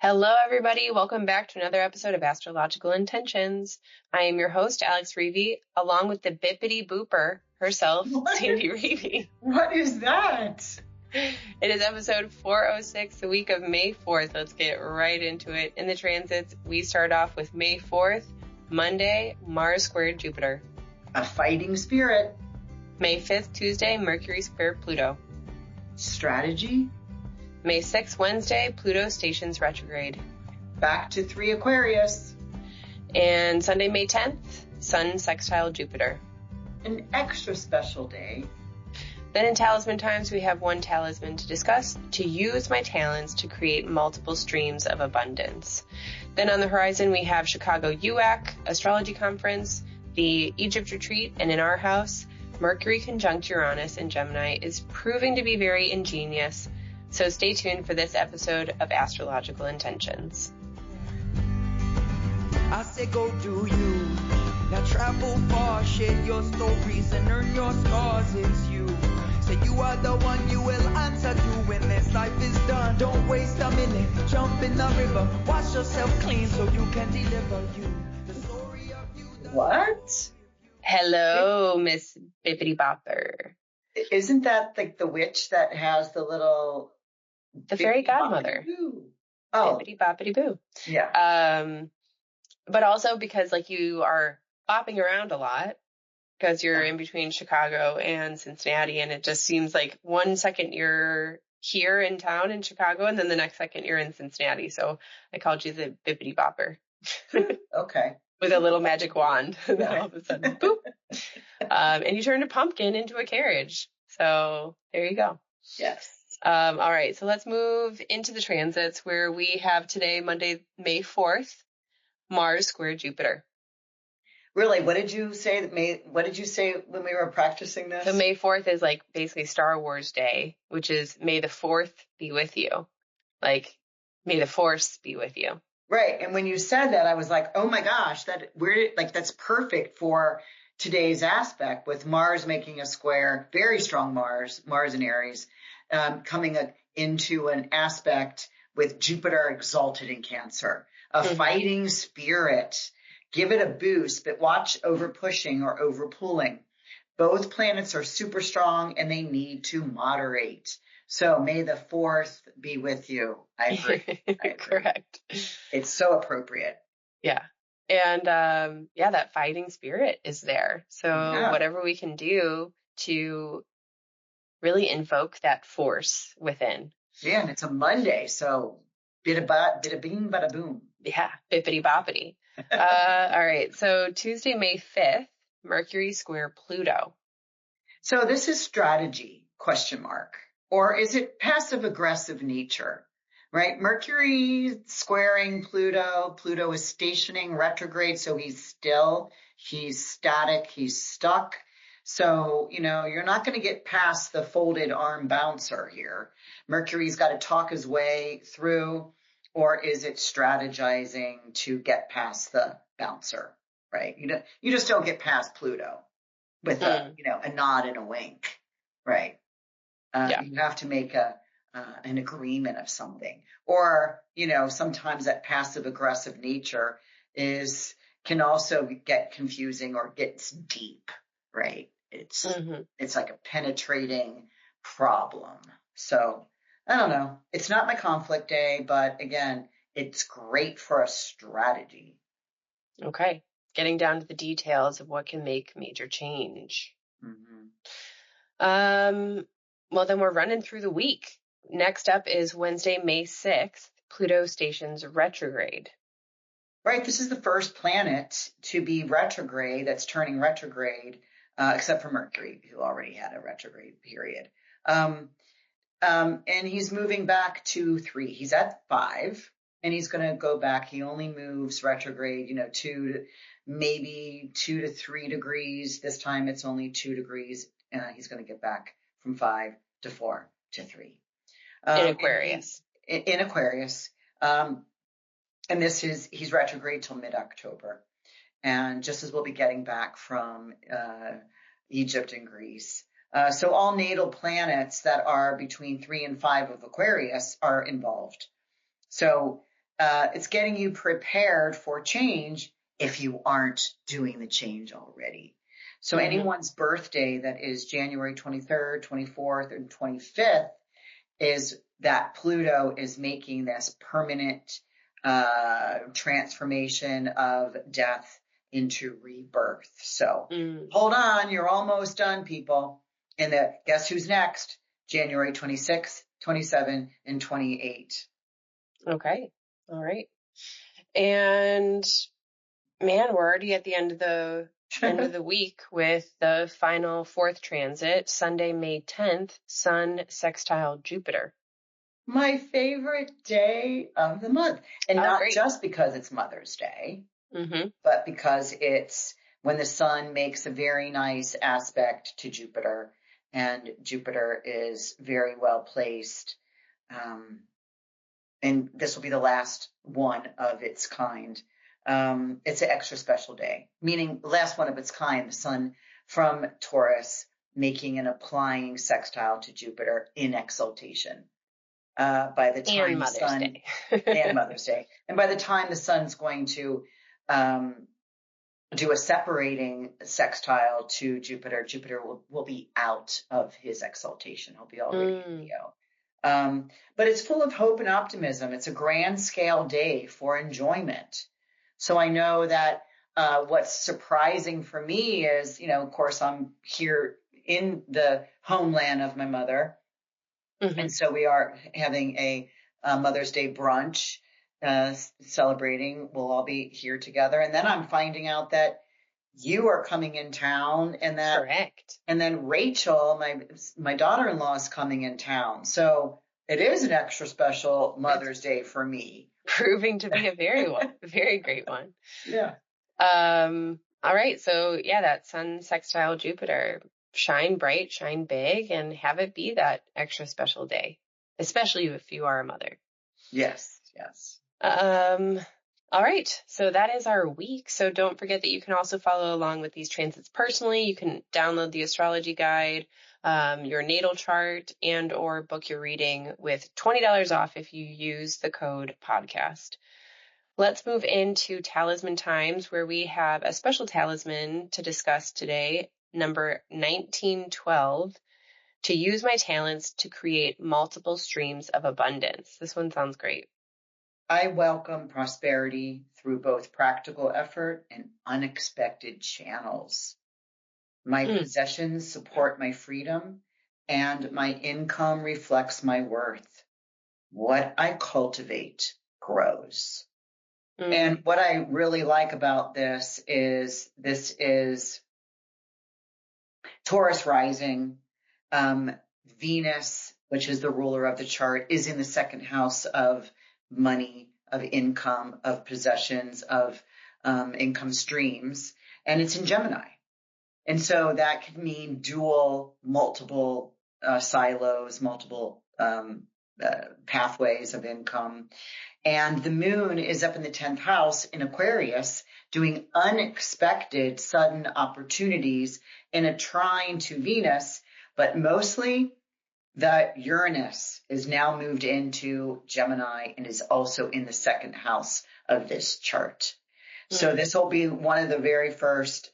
Hello, everybody. Welcome back to another episode of Astrological Intentions. I am your host, Alex Reevy, along with the bippity booper herself, Sandy Reevy. What is that? It is episode 406, the week of May 4th. Let's get right into it. In the transits, we start off with May 4th, Monday, Mars squared Jupiter. A fighting spirit. May 5th, Tuesday, Mercury squared Pluto. Strategy. May 6th, Wednesday, Pluto stations retrograde. Back to 3 Aquarius. And Sunday, May 10th, Sun sextile Jupiter. An extra special day. Then in Talisman Times, we have one talisman to discuss: to use my talents to create multiple streams of abundance. Then on the horizon, we have Chicago UAC, Astrology Conference, the Egypt Retreat, and in our house, Mercury conjunct Uranus in Gemini is proving to be very ingenious. So stay tuned for this episode of Astrological Intentions. I say go do you. Now travel far, share your stories and earn your stars. It's you. Say you are the one, you will answer to when this life is done. Don't waste a minute, jump in the river, wash yourself clean so you can deliver you. The story of you. What? Hello, Miss Bippity Bopper. Isn't that like the witch that has the little... The fairy godmother. Oh. Bippity boppity boo. Yeah. But also because like you are bopping around a lot because you're in between Chicago and Cincinnati, and it just seems like one second you're here in town in Chicago and then the next second you're in Cincinnati. So I called you the Bippity Bopper. Okay. With a little magic wand. And then all of a sudden, boop. And you turned a pumpkin into a carriage. So there you go. Yes. All right, so let's move into the transits where we have today, Monday, May 4th, Mars square Jupiter. Really, what did you say when we were practicing this? So May 4th is like basically Star Wars Day, which is May the 4th be with you. Like, may the Force be with you. Right, and when you said that, I was like, oh my gosh, that's perfect for today's aspect with Mars making a square, very strong Mars in Aries, coming into an aspect with Jupiter exalted in Cancer, a fighting spirit. Give it a boost, but watch over pushing or over pulling. Both planets are super strong and they need to moderate. So may the 4th be with you. I agree. Correct. It's so appropriate. Yeah. And that fighting spirit is there. So whatever we can do to really invoke that force within. Yeah, and it's a Monday, so bada bing, bada boom. Yeah, bippity boppity. All right, so Tuesday, May 5th, Mercury square Pluto. So this is strategy, ? Or is it passive aggressive nature, right? Mercury squaring Pluto. Pluto is stationing retrograde, so he's still, he's static, he's stuck. So, you're not going to get past the folded arm bouncer here. Mercury's got to talk his way through, or is it strategizing to get past the bouncer, right? You just don't get past Pluto with a nod and a wink, right? You have to make an agreement of something. Or, sometimes that passive aggressive nature can also get confusing or gets deep. Right. It's like a penetrating problem. So I don't know. It's not my conflict day, but again, it's great for a strategy. Okay. Getting down to the details of what can make major change. Well, then we're running through the week. Next up is Wednesday, May 6th, Pluto stations retrograde. Right. This is the first planet to be retrograde that's turning retrograde. Except for Mercury, who already had a retrograde period. And he's moving back to 3. He's at 5, and he's going to go back. He only moves retrograde, 2 to 3 degrees. This time it's only 2 degrees. He's going to get back from 5 to 4 to 3. In Aquarius. In Aquarius. And he's retrograde till mid-October. And just as we'll be getting back from Egypt and Greece. So all natal planets that are between 3 and 5 of Aquarius are involved. So it's getting you prepared for change if you aren't doing the change already. So anyone's birthday that is January 23rd, 24th, and 25th is that Pluto is making this permanent transformation of death into rebirth. So hold on, you're almost done, people. And guess who's next? January 26th, 27, and 28. Okay. All right. And man, we're already at the end of the week with the final 4th transit, Sunday, May 10th, Sun sextile Jupiter. My favorite day of the month. And not just because it's Mother's Day, but because it's when the sun makes a very nice aspect to Jupiter, and Jupiter is very well placed. And this will be the last one of its kind. It's an extra special day, meaning the last one of its kind, the sun from Taurus making and applying sextile to Jupiter in exaltation. By the time the sun and Mother's Day, and by the time the sun's going to do a separating sextile to Jupiter, Jupiter will be out of his exaltation. He'll be already in Leo. But it's full of hope and optimism. It's a grand scale day for enjoyment. So I know that what's surprising for me is, of course, I'm here in the homeland of my mother. And so we are having a Mother's Day brunch, celebrating. We'll all be here together. And then I'm finding out that you are coming in town, and that, correct. And then Rachel, my daughter-in-law, is coming in town. So it is an extra special Mother's Day for me. Proving to be a very great one. Yeah. All right. So yeah, that Sun sextile Jupiter. Shine bright, shine big, and have it be that extra special day, especially if you are a mother. Yes. All right. So that is our week. So don't forget that you can also follow along with these transits personally. You can download the astrology guide, your natal chart, and or book your reading with $20 off if you use the code podcast. Let's move into Talisman Times, where we have a special talisman to discuss today, number 1912, to use my talents to create multiple streams of abundance. This one sounds great. I welcome prosperity through both practical effort and unexpected channels. My possessions support my freedom, and my income reflects my worth. What I cultivate grows. And what I really like about this is Taurus rising. Venus, which is the ruler of the chart, is in the second house of money, of income, of possessions, of income streams, and it's in Gemini. And so that could mean multiple silos, multiple pathways of income. And the moon is up in the 10th house in Aquarius, doing unexpected sudden opportunities in a trine to Venus, but mostly the Uranus is now moved into Gemini and is also in the second house of this chart. So this will be one of the very first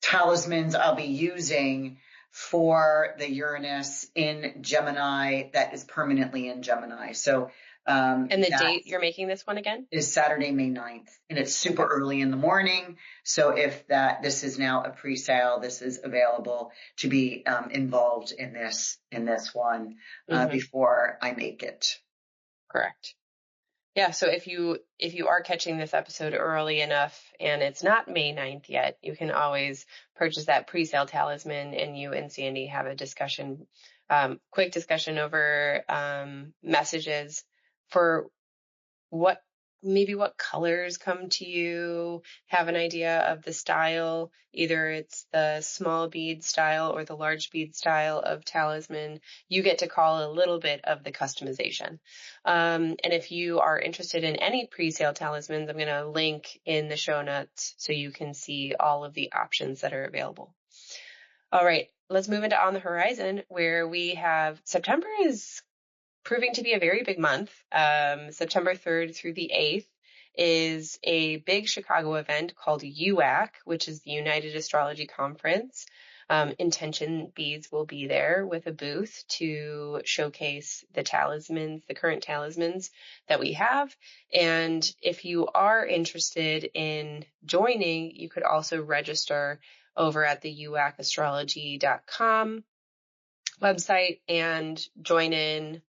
talismans I'll be using for the Uranus in Gemini that is permanently in Gemini. So and the date you're making this one again is Saturday, May 9th, and it's super early in the morning. So if this is now a pre-sale, this is available to be involved in this one before I make it. Correct. Yeah. So if you are catching this episode early enough and it's not May 9th yet, you can always purchase that pre-sale talisman, and you and Sandy have a discussion, quick discussion over messages for what colors come to you, have an idea of the style. Either it's the small bead style or the large bead style of talisman. You get to call a little bit of the customization. And if you are interested in any pre-sale talismans, I'm going to link in the show notes so you can see all of the options that are available. All right, let's move into On the Horizon, where we have September is proving to be a very big month. September 3rd through the 8th is a big Chicago event called UAC, which is the United Astrology Conference. Intention Beads will be there with a booth to showcase the talismans, the current talismans that we have. And if you are interested in joining, you could also register over at the uacastrology.com website and join in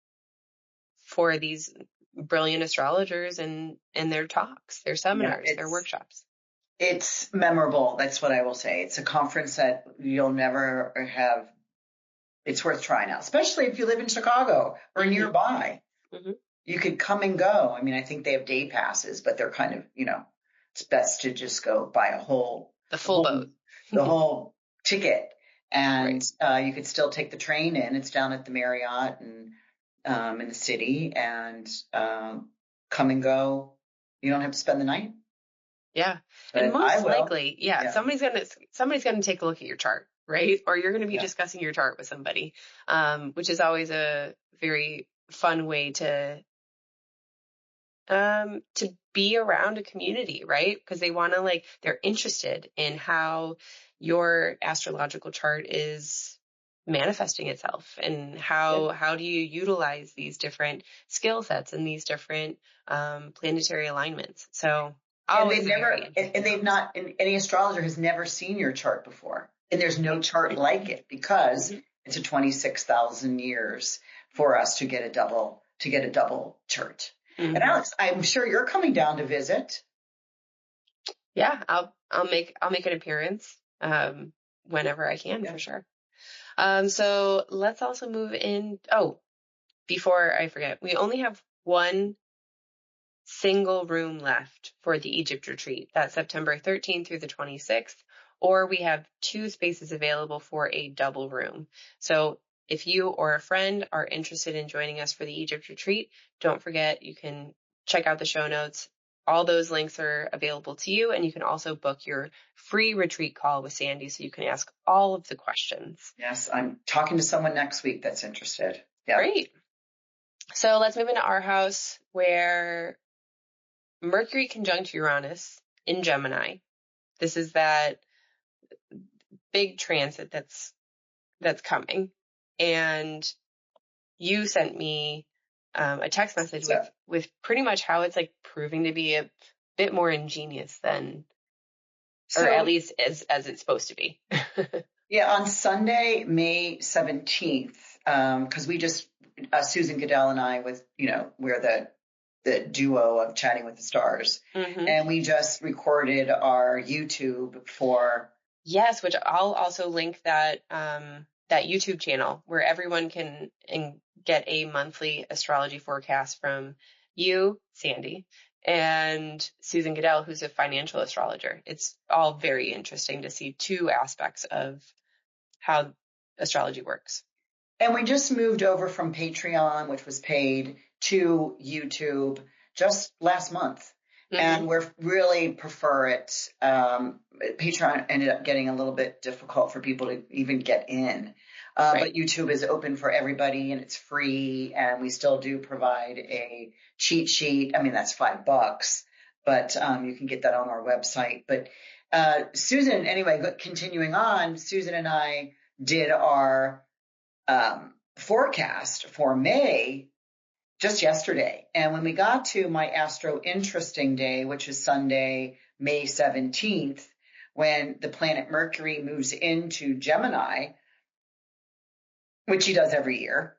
for these brilliant astrologers and their talks, their seminars, their workshops. It's memorable. That's what I will say. It's a conference that you'll never have. It's worth trying out, especially if you live in Chicago or nearby. Mm-hmm. You could come and go. I mean, I think they have day passes, but they're kind of, it's best to just go buy the whole ticket. And you could still take the train in. It's down at the Marriott and in the city, and come and go. You don't have to spend the night. Yeah. But and most likely, somebody's gonna take a look at your chart, right? Or you're gonna be discussing your chart with somebody, which is always a very fun way to be around a community, right? Because they want to they're interested in how your astrological chart is manifesting itself, and how do you utilize these different skill sets and these different planetary alignments. So any astrologer has never seen your chart before, and there's no chart like it, because it's a 26,000 years for us to get a double chart. Mm-hmm. And Alex, I'm sure you're coming down to visit. Yeah, I'll make an appearance whenever I can, for sure. So let's also move in. Oh, before I forget, we only have one single room left for the Egypt retreat. That's September 13th through the 26th, or we have 2 spaces available for a double room. So if you or a friend are interested in joining us for the Egypt retreat, don't forget, you can check out the show notes. All those links are available to you, and you can also book your free retreat call with Sandy so you can ask all of the questions. Yes, I'm talking to someone next week that's interested. Yeah. Great. So let's move into our house, where Mercury conjunct Uranus in Gemini. This is that big transit that's coming. And you sent me a text message with pretty much how it's proving to be a bit more ingenious than, or at least as it's supposed to be. Yeah, on Sunday, May 17th, because we just, Susan Goodell and I, we're the duo of Chatting with the Stars, and we just recorded our YouTube for. Yes, which I'll also link that YouTube channel where everyone can get a monthly astrology forecast from you, Sandy, and Susan Goodell, who's a financial astrologer. It's all very interesting to see 2 aspects of how astrology works. And we just moved over from Patreon, which was paid, to YouTube just last month. And we really prefer it. Patreon ended up getting a little bit difficult for people to even get in. But YouTube is open for everybody, and it's free. And we still do provide a cheat sheet. I mean, that's $5, but you can get that on our website. But Susan, anyway, continuing on, Susan and I did our forecast for May just yesterday. And when we got to my Astro Interesting Day, which is Sunday, May 17th, when the planet Mercury moves into Gemini, which he does every year,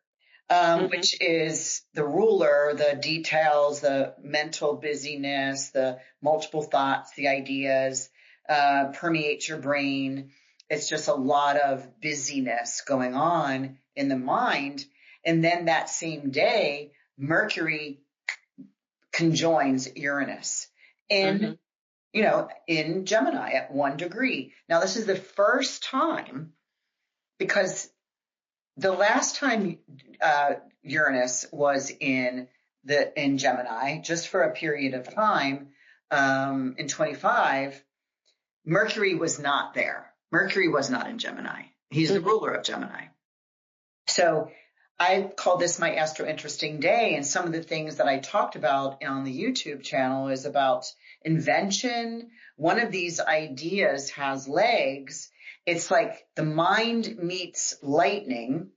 which is the ruler, the details, the mental busyness, the multiple thoughts, the ideas, permeates your brain. It's just a lot of busyness going on in the mind. And then that same day, Mercury conjoins Uranus in Gemini at 1 degree. Now, this is the first time, because the last time Uranus was in Gemini, just for a period of time, in 25, Mercury was not there. Mercury was not in Gemini. He's the ruler of Gemini. So I call this my Astro Interesting Day. And some of the things that I talked about on the YouTube channel is about invention. One of these ideas has legs. It's like the mind meets lightning.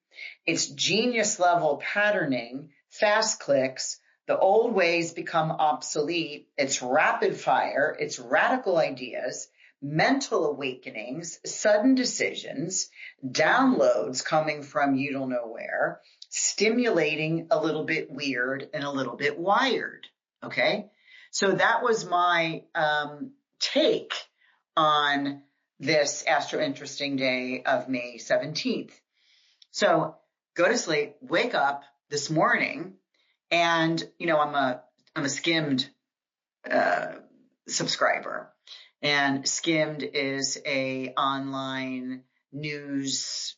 It's genius level patterning, fast clicks. The old ways become obsolete. It's rapid fire. It's radical ideas, mental awakenings, sudden decisions, downloads coming from you don't know where, stimulating, a little bit weird and a little bit wired. Okay. So that was my take on this Astro Interesting Day of May 17th. So go to sleep, wake up this morning, and, you know, I'm a skimmed subscriber, and skimmed is a online news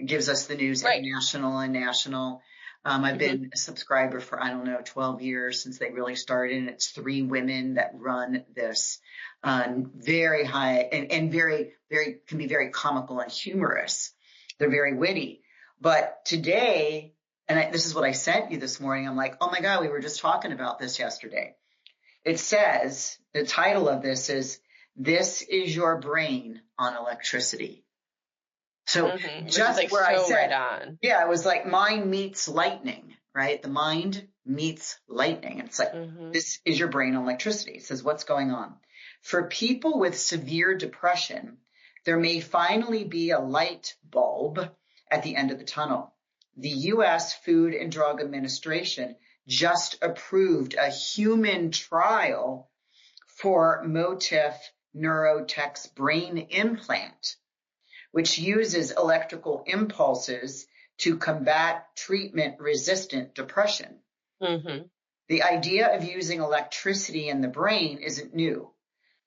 gives us the news, right. International and national. I've been a subscriber for, 12 years since they really started. And it's 3 women that run this very high and very, very, can be very comical and humorous. They're very witty. But today, this is what I sent you this morning. I'm like, oh my God, we were just talking about this yesterday. It says, the title of this is, "This is Your Brain on Electricity." So just like where so I said, right on. Yeah, it was like mind meets lightning, right? The mind meets lightning. It's like, this is your brain on electricity. It says, what's going on? For people with severe depression, there may finally be a light bulb at the end of the tunnel. The U.S. Food and Drug Administration just approved a human trial for Motif Neurotech's brain implant, which uses electrical impulses to combat treatment-resistant depression. The idea of using electricity in the brain isn't new.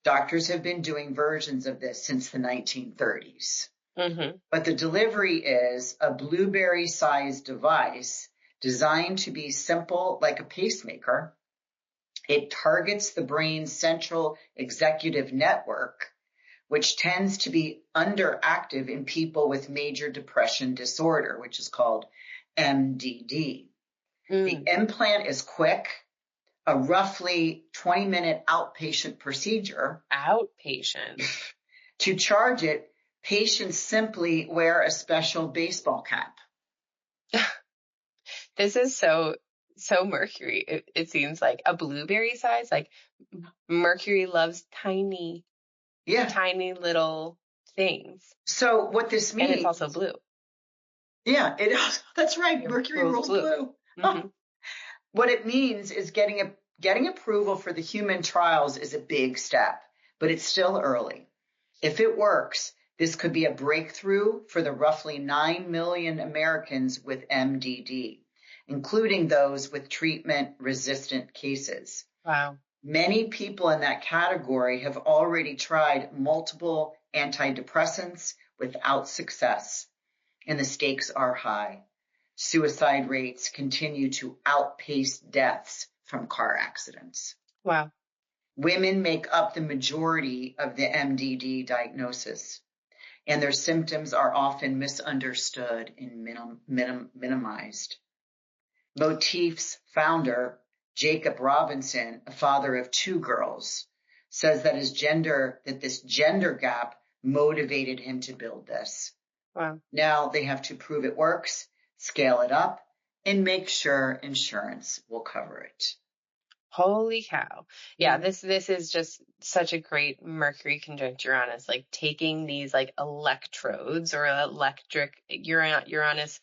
Doctors have been doing versions of this since the 1930s. But the delivery is a blueberry-sized device designed to be simple like a pacemaker. It targets the brain's central executive network, which tends to be underactive in people with major depression disorder, which is called MDD. The implant is quick, a roughly 20-minute outpatient procedure. Outpatient. To charge it, patients simply wear a special baseball cap. This is so Mercury. It seems like a blueberry size. Like Mercury loves tiny little things. So what this means, and it's also blue. Yeah, it is. That's right. Mercury rules blue. What it means is getting approval for the human trials is a big step, but it's still early. If it works, this could be a breakthrough for the roughly 9 million Americans with MDD, including those with treatment-resistant cases. Wow. Many people in that category have already tried multiple antidepressants without success, and the stakes are high. Suicide rates continue to outpace deaths from car accidents. Wow. Women make up the majority of the MDD diagnosis, and their symptoms are often misunderstood and minimized. Motif's founder, Jacob Robinson, a father of 2 girls, says that this gender gap motivated him to build this. Wow. Now they have to prove it works, scale it up, and make sure insurance will cover it. Holy cow. Yeah, this is just such a great Mercury conjunct Uranus, like taking these like electrodes or electric Uranus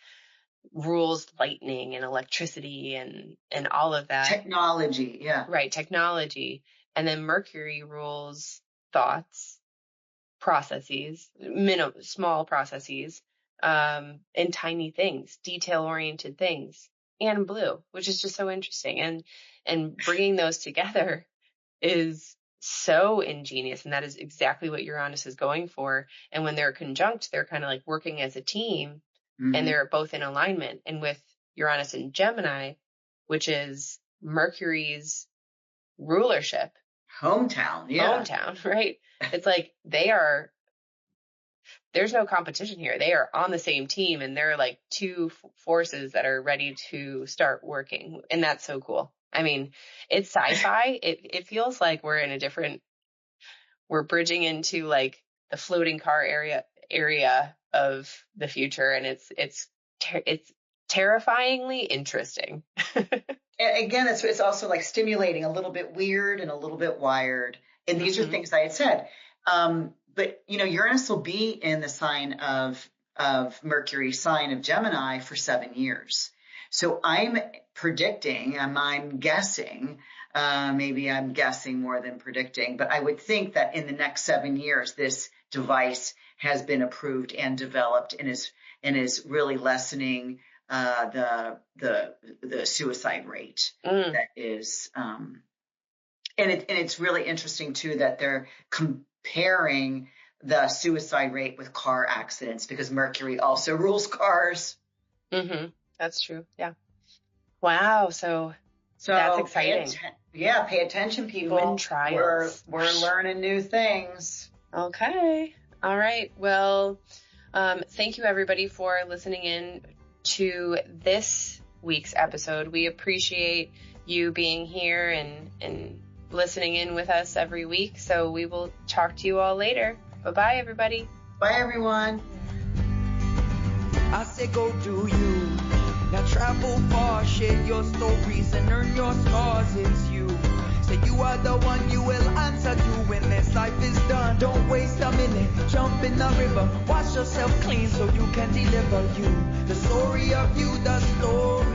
rules lightning and electricity and all of that. Technology, yeah. Right, technology. And then Mercury rules thoughts, processes, small processes, and tiny things, detail-oriented things, and blue, which is just so interesting. And bringing those together is so ingenious, and that is exactly what Uranus is going for. And when they're conjunct, they're kind of like working as a team, and they're both in alignment. And with Uranus and Gemini, which is Mercury's rulership. Hometown, right? It's like they are there's no competition here. They are on the same team, and they're like two forces that are ready to start working. And that's so cool. I mean, it's sci-fi. It feels like we're bridging into like the floating car area of the future. And it's terrifyingly interesting. Again, it's also like stimulating, a little bit weird and a little bit wired. And these are things I had said. But, Uranus will be in the sign of Mercury, sign of Gemini, for 7 years. So I'm predicting, I'm guessing, maybe I'm guessing more than predicting, but I would think that in the next 7 years, this device has been approved and developed and is really lessening the suicide rate. That is, and it's really interesting too that they're comparing the suicide rate with car accidents, because Mercury also rules cars. That's true. Yeah. Wow. So that's exciting. Pay attention, people. Twin trials. We're learning new things. Okay. All right. Well, thank you everybody for listening in to this week's episode. We appreciate you being here and listening in with us every week. So we will talk to you all later. Bye-bye, everybody. Bye, everyone. I say go do you. Now travel far, share your stories and earn your stars. It's you. Say you are the one, you will answer to when this life is done. Don't waste a minute, jump in the river. Wash yourself clean so you can deliver you. The story of you, the story.